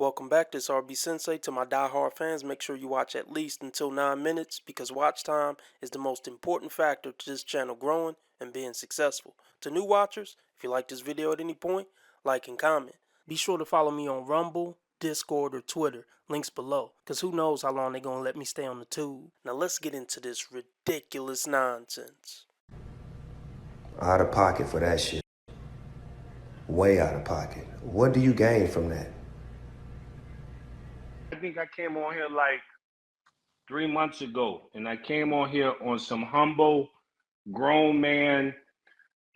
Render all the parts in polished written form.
Welcome back, this RB Sensei. To my die-hard fans, make sure you watch at least until 9 minutes because watch time is the most important factor to this channel growing and being successful. To new watchers, if you like this video at any point, like and comment. Be sure to follow me on Rumble, Discord, or Twitter, links below, because who knows how long they're going to let me stay on the tube. Now let's get into this ridiculous nonsense. Out of pocket for that shit. Way out of pocket. What do you gain from that? I think I came on here like 3 months ago, and I came on here on some humble, grown man,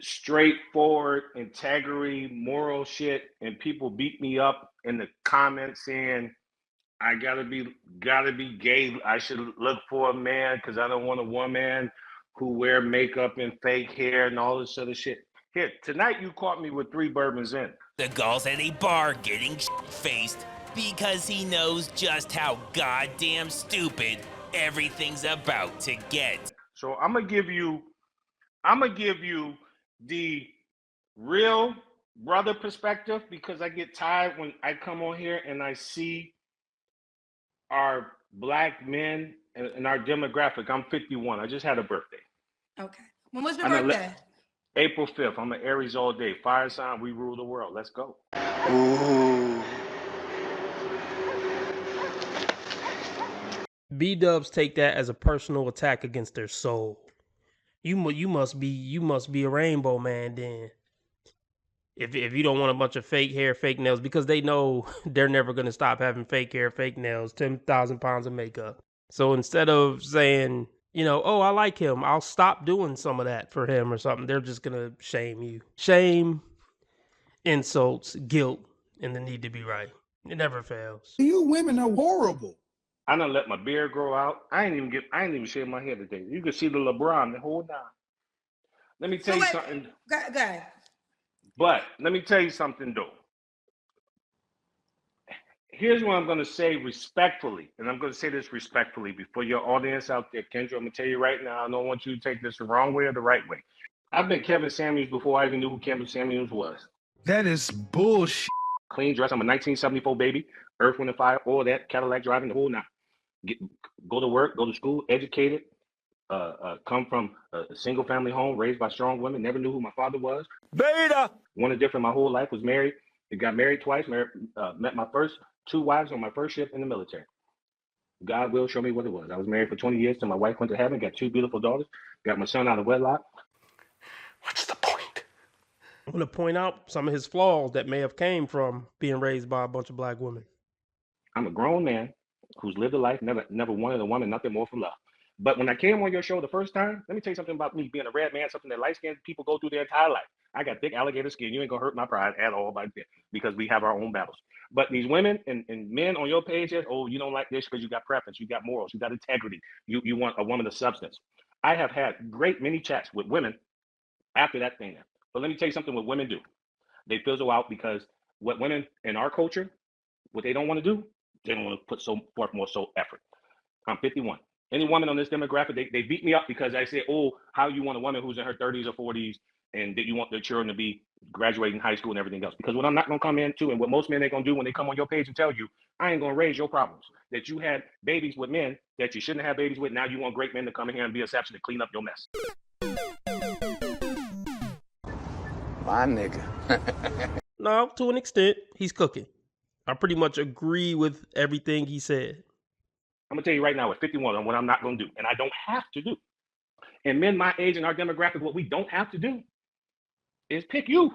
straightforward, integrity, moral shit, and people beat me up in the comments saying I gotta be gay. I should look for a man because I don't want a woman who wear makeup and fake hair and all this other shit. Here, tonight you caught me with 3 bourbons in. The guy's at a bar getting faced because he knows just how goddamn stupid everything's about to get. So I'm gonna give you the real brother perspective because I get tired when I come on here and I see our black men and our demographic. I'm 51. I just had a birthday. Okay. When was your birthday? April 5th. I'm an Aries all day. Fire sign, we rule the world. Let's go. Ooh. B-dubs take that as a personal attack against their soul. You must be a rainbow man then. If you don't want a bunch of fake hair, fake nails, because they know they're never going to stop having fake hair, fake nails, 10,000 pounds of makeup. So instead of saying, oh, I like him, I'll stop doing some of that for him or something, they're just going to shame you. Shame, insults, guilt, and the need to be right. It never fails. You women are horrible. I done let my beard grow out. I ain't even shaved my hair today. You can see the LeBron the whole time. Let me tell you something. Go ahead. But let me tell you something, though. Here's what I'm going to say respectfully, and I'm going to say this respectfully before your audience out there. Kendra, I'm going to tell you right now, I don't want you to take this the wrong way or the right way. I've been Kevin Samuels before I even knew who Kevin Samuels was. That is bullshit. Clean dress. I'm a 1974 baby. Earth, Wind, and Fire, all that. Cadillac driving, the whole nine. Go to work, go to school, educated. Come from a single family home, raised by strong women, never knew who my father was. Beta! Wanted different my whole life, was married. Got married twice, met my first 2 wives on my first ship in the military. God will show me what it was. I was married for 20 years till my wife went to heaven, got 2 beautiful daughters, got my son out of wedlock. What's the point? I'm going to point out some of his flaws that may have came from being raised by a bunch of black women. I'm a grown man who's lived a life, never wanted a woman, nothing more from love. But when I came on your show the first time, let me tell you something about me being a red man, something that light-skinned people go through their entire life. I got thick alligator skin. You ain't gonna hurt my pride at all by that because we have our own battles. But these women and men on your page, oh, you don't like this because you got preference, you got morals, you got integrity, you want a woman of substance. I have had great many chats with women after that thing. But let me tell you something what women do. They fizzle out because what women in our culture, what they don't want to do, they don't want to put forth more effort. I'm 51. Any woman on this demographic, they beat me up because I say, oh, how you want a woman who's in her 30s or 40s and that you want their children to be graduating high school and everything else. Because what I'm not going to come into and what most men ain't going to do when they come on your page and tell you, I ain't going to raise your problems. That you had babies with men that you shouldn't have babies with. Now you want great men to come in here and be exception to clean up your mess. My nigga. No, to an extent, he's cooking. I pretty much agree with everything he said. I'm going to tell you right now at 51 on what I'm not going to do, and I don't have to do. And men my age and our demographic, what we don't have to do is pick you.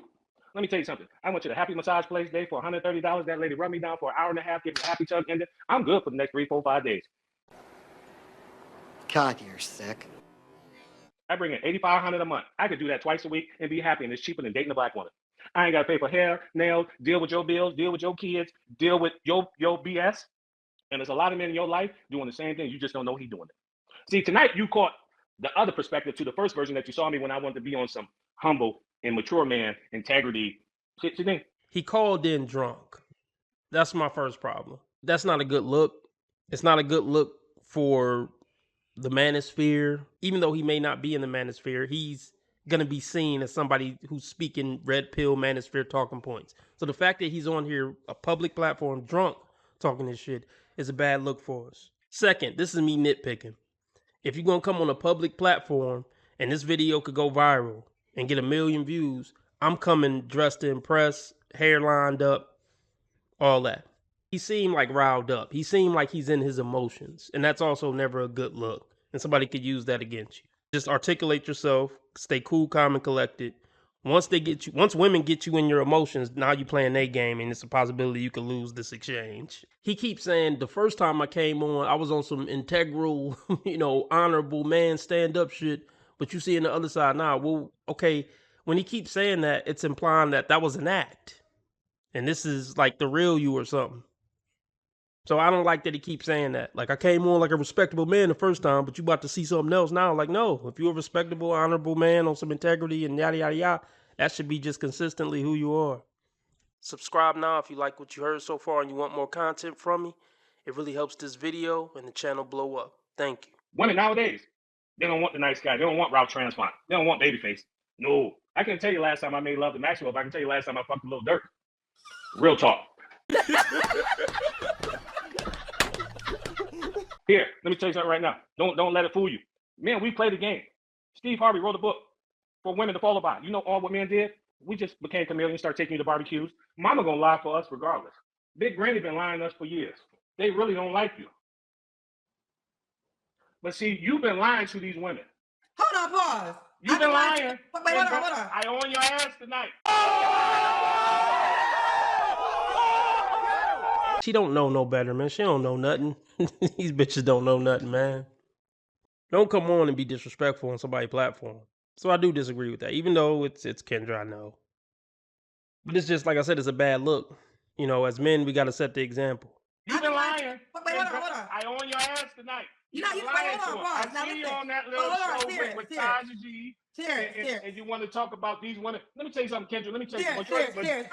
Let me tell you something. I went to the Happy Massage Place day for $130. That lady rubbed me down for an hour and a half, gave me a happy tug ended. I'm good for the next 3, 4, 5 days. God, you're sick. I bring in $8,500 a month. I could do that twice a week and be happy, and it's cheaper than dating a black woman. I ain't got to pay for hair, nails, deal with your bills, deal with your kids, deal with your BS. And there's a lot of men in your life doing the same thing. You just don't know he's doing it. See, tonight you caught the other perspective to the first version that you saw me when I wanted to be on some humble and mature man, integrity. He called in drunk. That's my first problem. That's not a good look. It's not a good look for the manosphere. Even though he may not be in the manosphere, he's gonna be seen as somebody who's speaking red pill manosphere talking points. So the fact that he's on here, a public platform, drunk, talking this shit is a bad look for us. Second, this is me nitpicking. If you're gonna come on a public platform and this video could go viral and get 1 million views, I'm coming dressed to impress, hair lined up, all that. He seemed like riled up. He seemed like he's in his emotions, and that's also never a good look. And somebody could use that against you. Just articulate yourself, stay cool, calm, and collected. Once women get you in your emotions, now you playing their game, and it's a possibility you could lose this exchange. He keeps saying the first time I came on, I was on some integral, honorable man stand-up shit. But you see in the other side now, well, okay, when he keeps saying that, it's implying that that was an act. And this is like the real you or something. So I don't like that he keeps saying that. Like, I came on like a respectable man the first time, but you about to see something else now. Like, no, if you're a respectable, honorable man on some integrity and yada, yada, yada, that should be just consistently who you are. Subscribe now if you like what you heard so far and you want more content from me. It really helps this video and the channel blow up. Thank you. Women nowadays, they don't want the nice guy. They don't want Ralph Transfont. They don't want Babyface. No. I can tell you last time I made love to Maxwell, but I can tell you last time I fucked a little dirt. Real talk. Here, let me tell you something right now. Don't let it fool you. Man, we play the game. Steve Harvey wrote a book for women to follow by. You know all what men did? We just became chameleons, started taking you to barbecues. Mama gonna lie for us regardless. Big Granny been lying to us for years. They really don't like you. But see, you've been lying to these women. Hold on, pause. You've been lying. Wait, hold on. I own your ass tonight. She don't know no better, man. She don't know nothing. These bitches don't know nothing, man. Don't come on and be disrespectful on somebody's platform. So I do disagree with that, even though it's Kendra, I know. But it's just, like I said, it's a bad look. As men, we got to set the example. You've been lying. Wait, hold on. I own your ass tonight. You're not, hold on, pause. I see you on that little show with Taja G. And you want to talk about these women. Let me tell you something, Kendra. Let me tell you something. Cheers.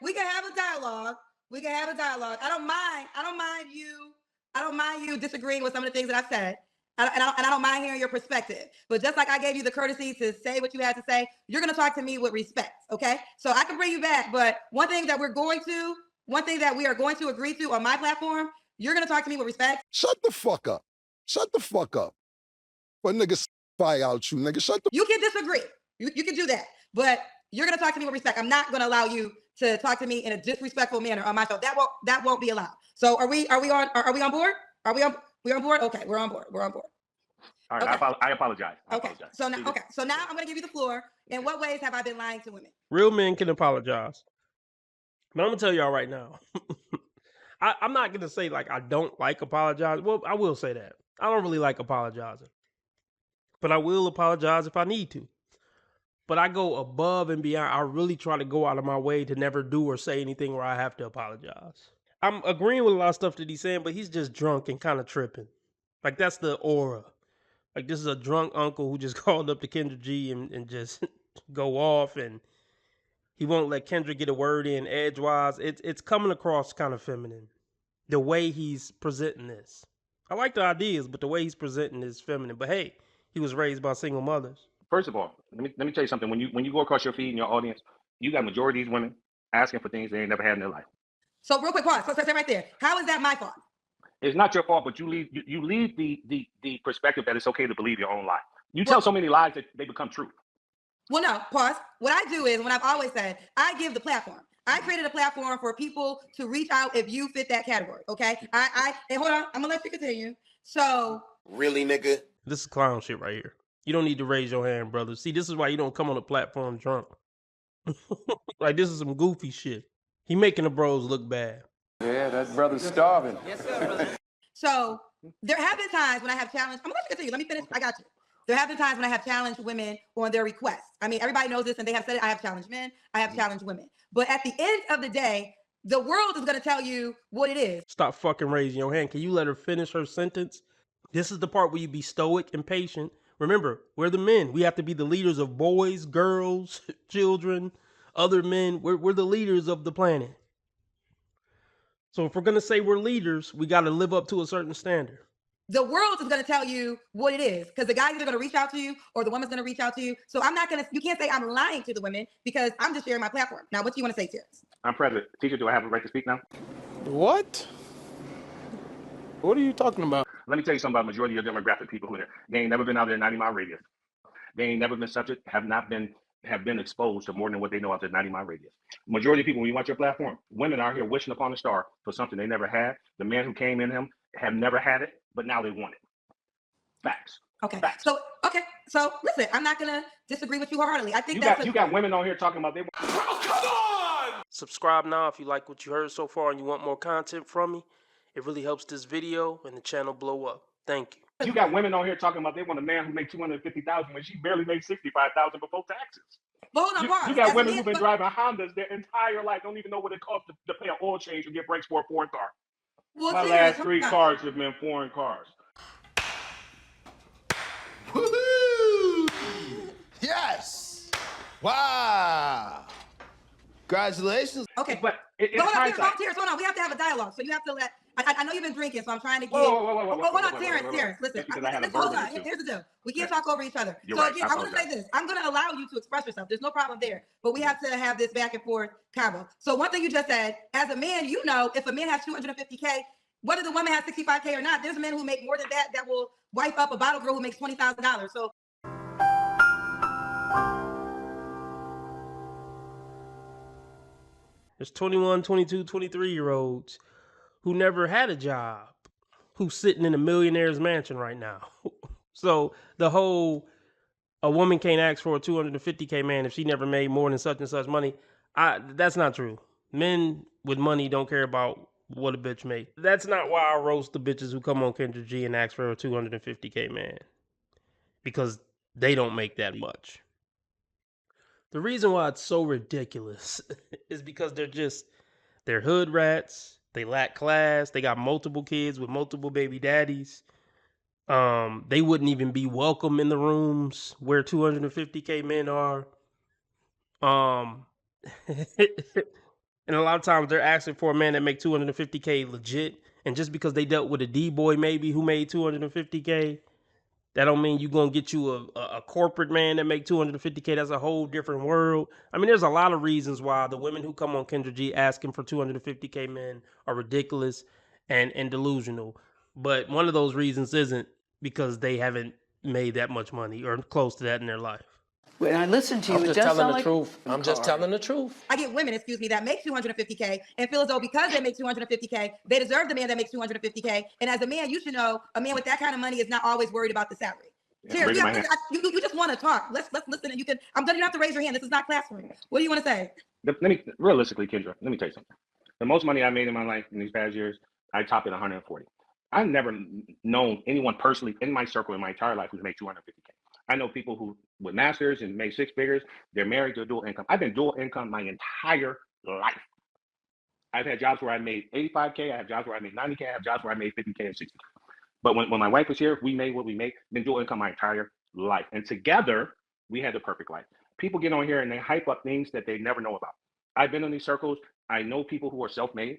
We can have a dialogue. We can have a dialogue. I don't mind you disagreeing with some of the things that I've said. And I don't mind hearing your perspective. But just like I gave you the courtesy to say what you had to say, you're going to talk to me with respect, okay? So I can bring you back, but one thing that we are going to agree to on my platform, you're going to talk to me with respect. Shut the fuck up. Shut the fuck up. But niggas spy out you, nigga. You can disagree. You can do that. But you're going to talk to me with respect. I'm not going to allow you to talk to me in a disrespectful manner on my show. That won't be allowed. So are we on board? We on board? Okay, we're on board. All right, okay. I apologize. Okay. So now I'm going to give you the floor. In what ways have I been lying to women? Real men can apologize. But I'm going to tell y'all right now. I'm not going to say like I don't like apologizing. Well, I will say that. I don't really like apologizing. But I will apologize if I need to. But I go above and beyond. I really try to go out of my way to never do or say anything where I have to apologize. I'm agreeing with a lot of stuff that he's saying, but he's just drunk and kind of tripping. Like, that's the aura. Like, this is a drunk uncle who just called up to Kendra G and just go off, and he won't let Kendra get a word in edgewise. It's coming across kind of feminine, the way he's presenting this. I like the ideas, but the way he's presenting is feminine. But hey, he was raised by single mothers. First of all, let me tell you something. When you go across your feed in your audience, you got majority of these women asking for things they ain't never had in their life. So real quick, pause. So stay right there. How is that my fault? It's not your fault, but you leave the perspective that it's okay to believe your own lie. You tell so many lies that they become true. Well, no, pause. What I do is, what I've always said, I give the platform. I created a platform for people to reach out if you fit that category. Okay. And hold on, I'm gonna let you continue. So really, nigga, this is clown shit right here. You don't need to raise your hand, brother. See, this is why you don't come on a platform drunk. Like, this is some goofy shit. He making the bros look bad. Yeah, that brother's starving. Yes, sir, brother. So there have been times when I have challenged. I'm gonna let you continue. Let me finish. I got you. There have been times when I have challenged women on their requests. I mean, everybody knows this, and they have said it. I have challenged men. I have challenged women. But at the end of the day, the world is gonna tell you what it is. Stop fucking raising your hand. Can you let her finish her sentence? This is the part where you be stoic and patient. Remember, we're the men. We have to be the leaders of boys, girls, children, other men. We're the leaders of the planet. So if we're going to say we're leaders, we got to live up to a certain standard. the world is going to tell you what it is, because the guy's either going to reach out to you or the woman's going to reach out to you. So I'm not going to, you can't say I'm lying to the women because I'm just sharing my platform. Now, what do you want to say, Terrence? I'm present. Teacher, do I have a right to speak now? What? What are you talking about? Let me tell you something about majority of your demographic people who are there. They ain't never been out there 90-mile radius. They ain't never been subject, have been exposed to more than what they know out there 90-mile radius. Majority of people, when you watch your platform, women are here wishing upon a star for something they never had. The men who came in him have never had it, but now they want it. Facts. Okay. Facts. So listen, I'm not going to disagree with you wholeheartedly. I think you got women on here talking about they want. Oh, come on! Subscribe now if you like what you heard so far and you want more content from me. It really helps this video and the channel blow up. Thank you. You got women on here talking about they want a man who makes $250,000 when she barely made $65,000 before taxes. But hold on, pause. You got women who've been driving Hondas their entire life, don't even know what it costs to pay an oil change or get brakes for a foreign car. Well, My last 3 cars have been foreign cars. Woohoo! Yes! Wow! Congratulations. Okay. But it's hold on, hindsight. Terrence, hold on. We have to have a dialogue. So you have to let, I know you've been drinking, so I'm trying to get. Whoa, hold on, Terrence, listen. Because I had a Hold bourbon on. or two. Here's the deal. We can't talk over each other. You're so right. again, I want to say this. I'm going to allow you to express yourself. There's no problem there. But we have to have this back and forth combo. So one thing you just said, as a man, you know, if a man has 250K, whether the woman has 65K or not, there's men who make more than that that will wipe up a bottle girl who makes $20,000. So There's 21, 22, 23-year-olds who never had a job, who's sitting in a millionaire's mansion right now. So the whole, a woman can't ask for a 250K man if she never made more than such and such money, that's not true. Men with money don't care about what a bitch make. That's not why I roast the bitches who come on Kendra G and ask for a 250K man, because they don't make that much. The reason why it's so ridiculous is because they're hood rats. They lack class. They got multiple kids with multiple baby daddies. They wouldn't even be welcome in the rooms where 250K men are. And a lot of times they're asking for a man that make 250K legit. And just because they dealt with a D-boy maybe who made 250K, that don't mean you're going to get you a corporate man that make 250K. That's a whole different world. I mean, there's a lot of reasons why the women who come on Kendra G asking for 250K men are ridiculous and delusional. But one of those reasons isn't because they haven't made that much money or close to that in their life. When I listen to you, I'm it just does telling sound the like truth. I'm just telling the truth. I get women, that make 250K and feel as though because they make 250K, they deserve the man that makes 250K. And as a man, you should know a man with that kind of money is not always worried about the salary. Terrence, you just want to talk. Let's listen. And you can. I'm done. You don't have to raise your hand. This is not classroom. What do you want to say? Realistically, Kendra, let me tell you something. The most money I made in my life in these past years, I topped at 140. I've never known anyone personally in my circle in my entire life who's made 250K. I know people who with masters and made 6 figures. They're married to a dual income. I've been dual income my entire life. I've had jobs where I made 85K. I have jobs where I made 90K. I have jobs where I made 50K and 60K. But when my wife was here, we made what we make, been dual income my entire life. And together, we had the perfect life. People get on here and they hype up things that they never know about. I've been in these circles. I know people who are self-made.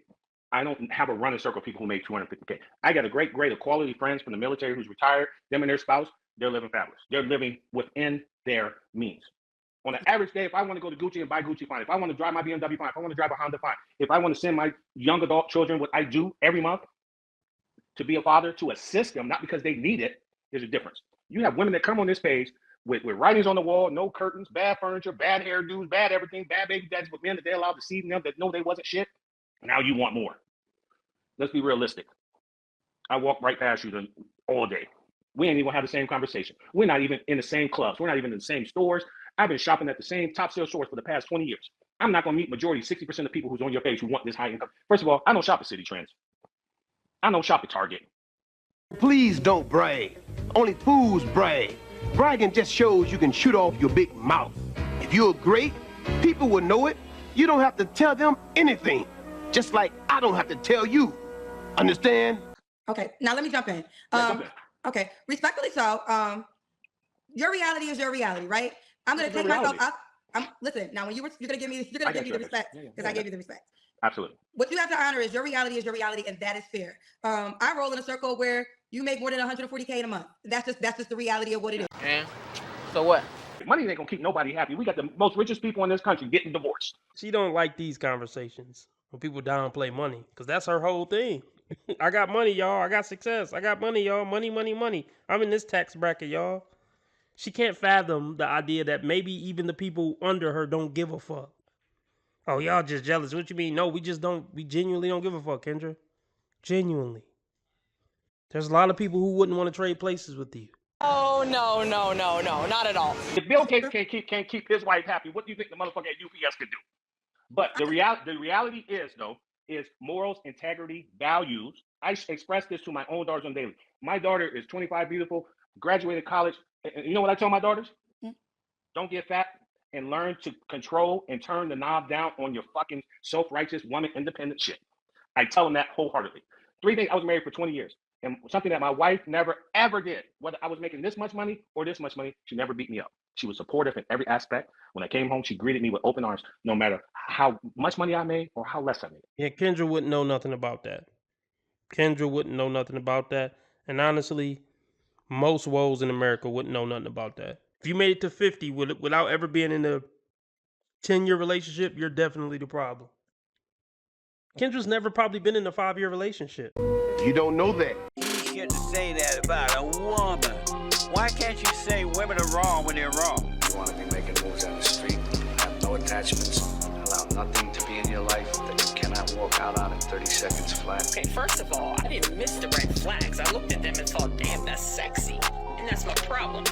I don't have a running circle of people who make 250K. I got a great grade of quality friends from the military who's retired. Them and their spouse, they're living fabulous. They're living within their means. On an average day, if I want to go to Gucci and buy Gucci, fine. If I want to drive my BMW, fine. If I want to drive a Honda, fine. If I want to send my young adult children what I do every month, to be a father, to assist them, not because they need it, there's a difference. You have women that come on this page with writings on the wall, no curtains, bad furniture, bad hairdos, bad everything, bad baby daddies with men that they allowed to see them that know they wasn't shit. Now you want more. Let's be realistic. I walk right past you all day. We ain't even have the same conversation. We're not even in the same clubs. We're not even in the same stores. I've been shopping at the same top sales stores for the past 20 years. I'm not going to meet majority, 60% of people who's on your page who want this high income. First of all, I don't shop at City Trends. I don't shop at Target. Please don't brag. Only fools brag. Bragging just shows you can shoot off your big mouth. If you're great, people will know it. You don't have to tell them anything. Just like I don't have to tell you. Understand? Okay, now let me jump in. Okay, respectfully so, your reality is your reality, right? I'm going to take myself out. Listen, now when you're gonna give me the respect because I gave you the respect. Absolutely. What you have to honor is your reality, and that is fair. I roll in a circle where you make more than 140K in a month. That's just the reality of what it is. And so what? Money ain't gonna keep nobody happy. We got the most richest people in this country getting divorced. She don't like these conversations when people downplay money, because that's her whole thing. I got money, y'all. I got success. I got money, y'all. Money, money, money. I'm in this tax bracket, y'all. She can't fathom the idea that maybe even the people under her don't give a fuck. Oh, y'all just jealous. What you mean? No, we genuinely don't give a fuck, Kendra. Genuinely. There's a lot of people who wouldn't want to trade places with you. Oh, no, not at all. If Bill Gates can't keep his wife happy, what do you think the motherfucker at UPS could do? But the reality is, though, is morals, integrity, values. I express this to my own daughters on daily. My daughter is 25, beautiful, graduated college. And you know what I tell my daughters? Don't get fat and learn to control and turn the knob down on your fucking self-righteous woman independent shit. I tell them that wholeheartedly. 3 things. I was married for 20 years. And something that my wife never, ever did, whether I was making this much money or this much money, she never beat me up. She was supportive in every aspect. When I came home, she greeted me with open arms, no matter how much money I made or how less I made. Yeah, Kendra wouldn't know nothing about that. Kendra wouldn't know nothing about that. And honestly, most woes in America wouldn't know nothing about that. If you made it to 50 without ever being in a 10-year relationship, you're definitely the problem. Kendra's never probably been in a 5-year relationship. You don't know that. You get to say that about a woman. Why can't you say women are wrong when they're wrong? You want to be making moves on the street, have no attachments, allow nothing to be in your life that you cannot walk out on in 30 seconds flat. Okay, first of all, I didn't miss the red flags. I looked at them and thought, damn, that's sexy. And that's my problem.